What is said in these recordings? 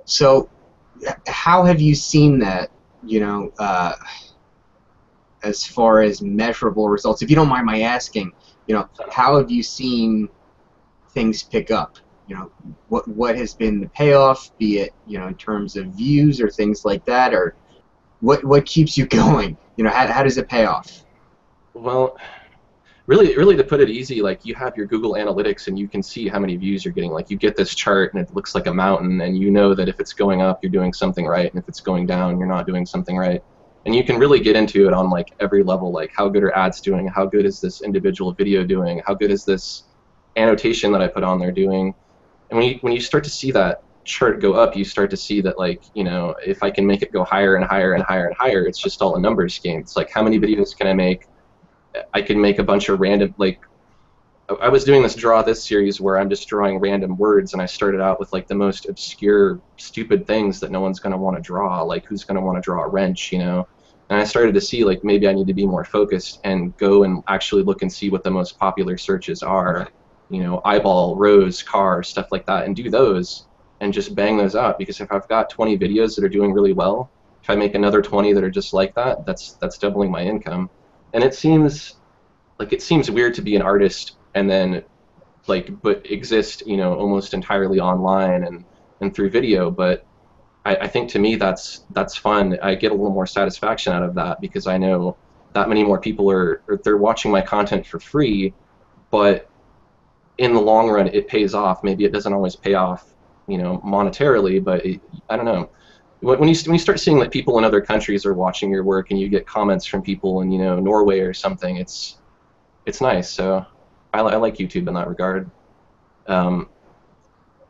So how have you seen that, as far as measurable results? If you don't mind my asking, how have you seen things pick up? What has been the payoff, be it, in terms of views or things like that, or what keeps you going? How does it pay off? Well, really to put it easy, like you have your Google Analytics and you can see how many views you're getting. Like you get this chart and it looks like a mountain, and you know that if it's going up, you're doing something right, and if it's going down, you're not doing something right. And you can really get into it on like every level, like how good are ads doing, how good is this individual video doing, how good is this annotation that I put on there doing. And when you start to see that chart go up, you start to see that, like, if I can make it go higher and higher and higher and higher, it's just all a numbers game. It's like, how many videos can I make? I can make a bunch of random, like, I was doing this Draw This series where I'm just drawing random words, and I started out with like the most obscure, stupid things that no one's going to want to draw, like who's going to want to draw a wrench, And I started to see, like, maybe I need to be more focused and go and actually look and see what the most popular searches are, eyeball, rose, car, stuff like that, and do those and just bang those out. Because if I've got 20 videos that are doing really well, if I make another 20 that are just like that, that's doubling my income. And it seems weird to be an artist and then but exist, almost entirely online and through video, but I think to me that's fun. I get a little more satisfaction out of that because I know that many more people they're watching my content for free, but in the long run it pays off. Maybe it doesn't always pay off, monetarily, but I don't know. When you start seeing that people in other countries are watching your work and you get comments from people in Norway or something, it's nice. So I like YouTube in that regard.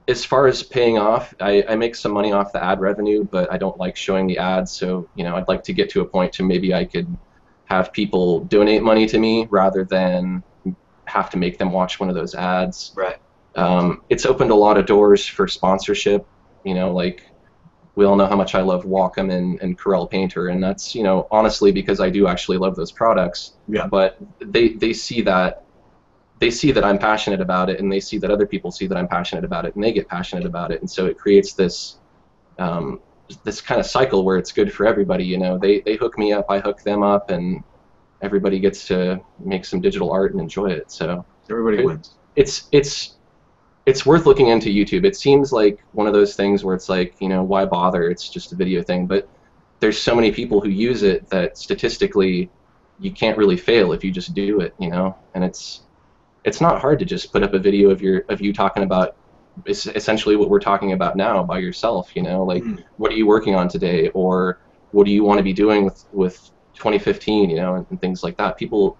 As far as paying off, I make some money off the ad revenue, but I don't like showing the ads. So I'd like to get to a point to maybe I could have people donate money to me rather than have to make them watch one of those ads. Right. It's opened a lot of doors for sponsorship. Like, we all know how much I love Wacom and Corel Painter, and that's honestly because I do actually love those products. Yeah. But they see that I'm passionate about it, and they see that other people see that I'm passionate about it, and they get passionate about it, and so it creates this kind of cycle where it's good for everybody. They hook me up, I hook them up, and everybody gets to make some digital art and enjoy it. So everybody wins. It's worth looking into YouTube. It seems like one of those things where it's like, why bother? It's just a video thing. But there's so many people who use it that statistically you can't really fail if you just do it, And it's not hard to just put up a video of you talking about essentially what we're talking about now by yourself, like what are you working on today, or what do you want to be doing with 2015, and things like that. People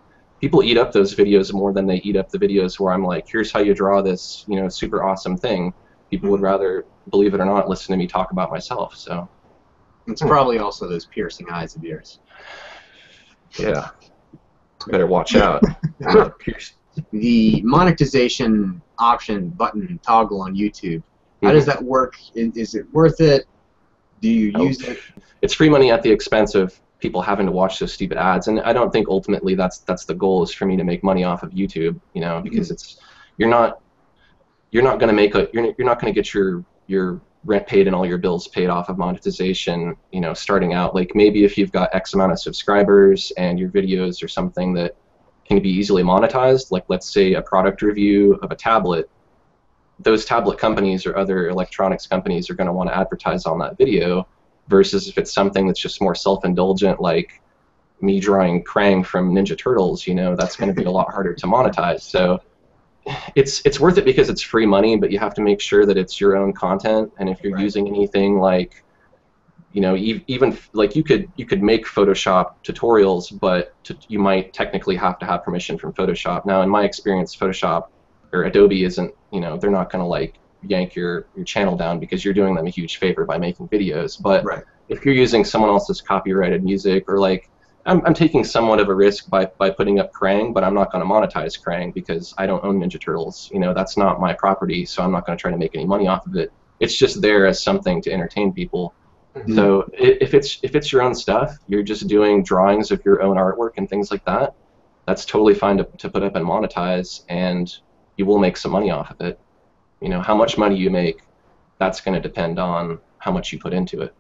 eat up those videos more than they eat up the videos where I'm like, here's how you draw this, super awesome thing. People would rather, believe it or not, listen to me talk about myself. So it's probably also those piercing eyes of yours. Yeah, better watch out. The monetization option button toggle on YouTube, how does that work? Is it worth it? Do you use it? It's free money at the expense of people having to watch those stupid ads, and I don't think ultimately that's the goal, is for me to make money off of YouTube, because you're not going to get your rent paid and all your bills paid off of monetization, starting out. Like, maybe if you've got X amount of subscribers and your videos are something that can be easily monetized, like let's say a product review of a tablet, those tablet companies or other electronics companies are going to want to advertise on that video, versus if it's something that's just more self-indulgent, like me drawing Krang from Ninja Turtles, that's going to be a lot harder to monetize. So it's worth it because it's free money, but you have to make sure that it's your own content. And if you're using anything like, even like you could make Photoshop tutorials, but you might technically have to have permission from Photoshop. Now, in my experience, Photoshop or Adobe isn't, they're not going to like yank your channel down because you're doing them a huge favor by making videos. But if you're using someone else's copyrighted music, or like I'm taking somewhat of a risk by putting up Krang, but I'm not going to monetize Krang because I don't own Ninja Turtles. That's not my property, so I'm not going to try to make any money off of it. It's just there as something to entertain people. So if it's your own stuff, you're just doing drawings of your own artwork and things like that, that's totally fine to put up and monetize, and you will make some money off of it. How much money you make, that's going to depend on how much you put into it.